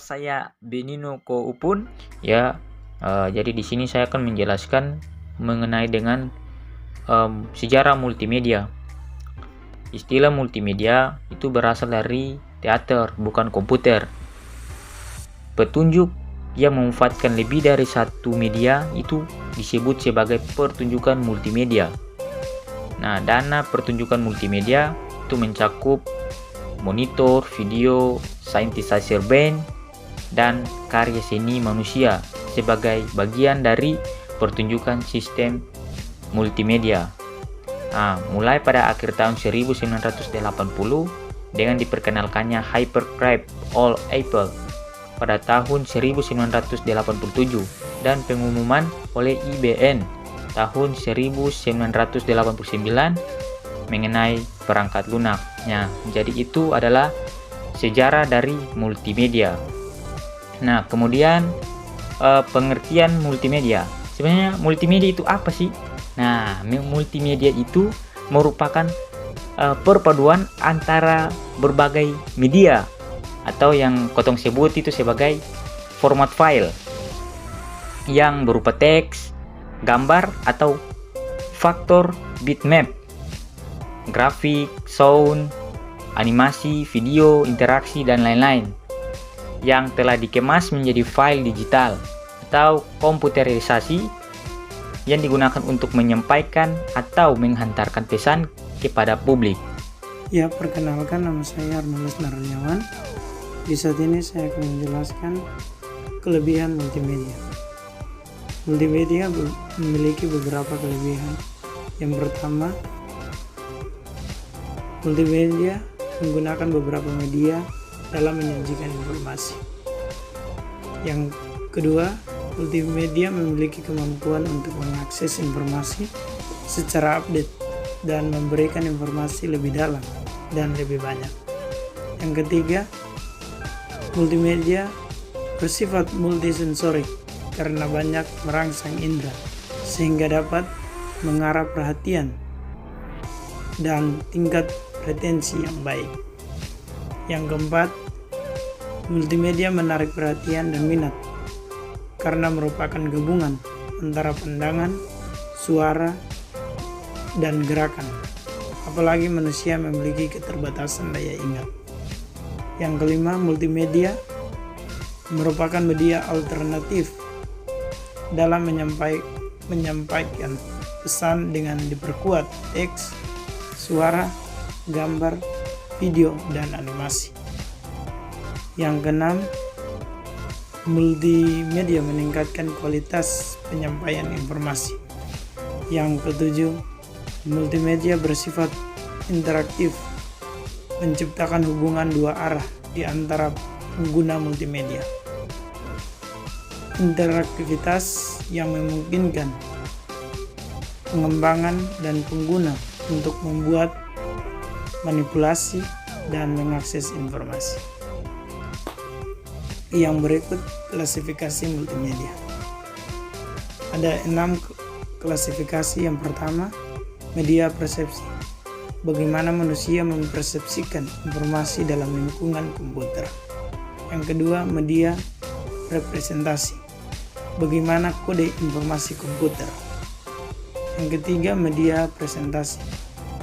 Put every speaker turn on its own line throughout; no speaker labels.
saya Benino Koupun ya. Jadi di sini saya akan menjelaskan mengenai dengan sejarah multimedia. Istilah multimedia itu berasal dari teater, bukan komputer. Petunjuk yang memanfaatkan lebih dari satu media itu disebut sebagai pertunjukan multimedia. Nah, dana pertunjukan multimedia itu mencakup monitor, video, synthesizer band, dan karya seni manusia sebagai bagian dari pertunjukan sistem multimedia. Nah, mulai pada akhir tahun 1980 dengan diperkenalkannya Hypercube All Apple pada tahun 1987 dan pengumuman oleh IBM tahun 1989 mengenai perangkat lunaknya. Jadi itu adalah sejarah dari multimedia. Nah, kemudian pengertian multimedia. Sebenarnya multimedia itu apa sih? Nah, multimedia itu merupakan perpaduan antara berbagai media atau yang kotong sebut itu sebagai format file yang berupa teks, gambar atau faktor bitmap, grafik, sound, animasi, video, interaksi, dan lain-lain yang telah dikemas menjadi file digital atau komputerisasi yang digunakan untuk menyampaikan atau menghantarkan pesan kepada publik.
Ya, perkenalkan, nama saya Arnold Naryawan. Di saat ini saya akan menjelaskan kelebihan multimedia. Multimedia memiliki beberapa kelebihan. Yang pertama, multimedia menggunakan beberapa media dalam menyajikan informasi. Yang kedua, multimedia memiliki kemampuan untuk mengakses informasi secara update dan memberikan informasi lebih dalam dan lebih banyak. Yang ketiga, multimedia bersifat multisensorik karena banyak merangsang indera sehingga dapat mengarah perhatian dan tingkat retensi yang baik. Yang keempat, multimedia menarik perhatian dan minat karena merupakan gabungan antara pandangan, suara, dan gerakan. Apalagi manusia memiliki keterbatasan daya ingat. Yang kelima, multimedia merupakan media alternatif dalam menyampaikan pesan dengan diperkuat teks, suara, gambar, video, dan animasi. Yang keenam, multimedia meningkatkan kualitas penyampaian informasi. Yang ketujuh, multimedia bersifat interaktif, menciptakan hubungan dua arah di antara pengguna multimedia. Interaktivitas yang memungkinkan pengembangan dan pengguna untuk membuat manipulasi dan mengakses informasi. Yang berikut klasifikasi multimedia. Ada 6 klasifikasi. Yang pertama, media persepsi. Bagaimana manusia mempersepsikan informasi dalam lingkungan komputer. Yang kedua, media representasi. Bagaimana kode informasi komputer. Yang ketiga, media presentasi.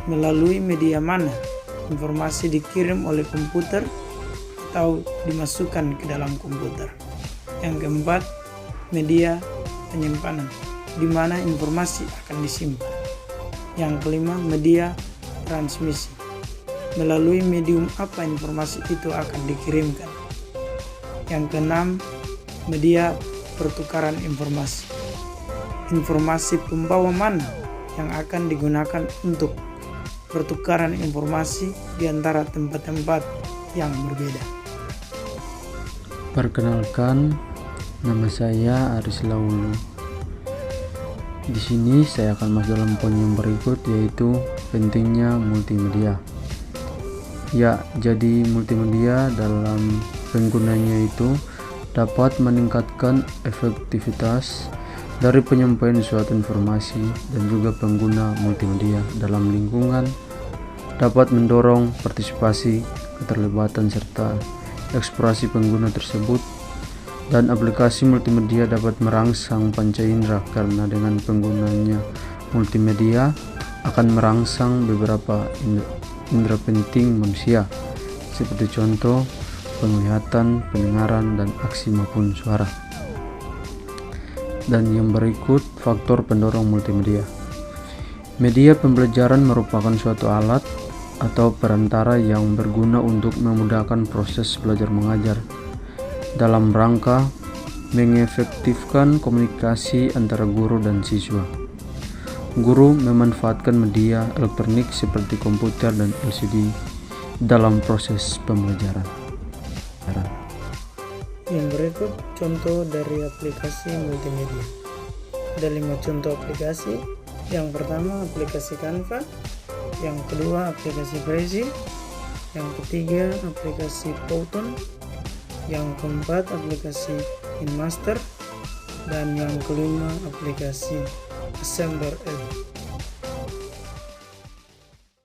Melalui media mana informasi dikirim oleh komputer atau dimasukkan ke dalam komputer. Yang keempat, media penyimpanan, di mana informasi akan disimpan. Yang kelima, media transmisi. Melalui medium apa informasi itu akan dikirimkan. Yang keenam, media pertukaran informasi. Informasi pembawa mana yang akan digunakan untuk pertukaran informasi di antara tempat-tempat yang berbeda.
Perkenalkan, nama saya Aris Laulu. Di sini saya akan masuk dalam poin yang berikut, yaitu pentingnya multimedia. Ya, jadi multimedia dalam penggunanya itu dapat meningkatkan efektivitas dari penyampaian suatu informasi, dan juga pengguna multimedia dalam lingkungan dapat mendorong partisipasi, keterlibatan, serta eksplorasi pengguna tersebut Dan aplikasi multimedia dapat merangsang panca indera karena dengan penggunanya multimedia akan merangsang beberapa indera penting manusia, seperti contoh penglihatan, pendengaran, dan aksi maupun suara. Dan yang berikut faktor pendorong multimedia. Media pembelajaran merupakan suatu alat atau perantara yang berguna untuk memudahkan proses belajar mengajar dalam rangka mengefektifkan komunikasi antara guru dan siswa. Guru memanfaatkan media elektronik seperti komputer dan LCD dalam proses pembelajaran.
Yang berikut contoh dari aplikasi multimedia. Ada 5 contoh aplikasi. Yang pertama aplikasi Canva, yang kedua aplikasi Prezi, yang ketiga aplikasi Powtoon, yang keempat aplikasi KineMaster, dan yang kelima aplikasi Assembler App.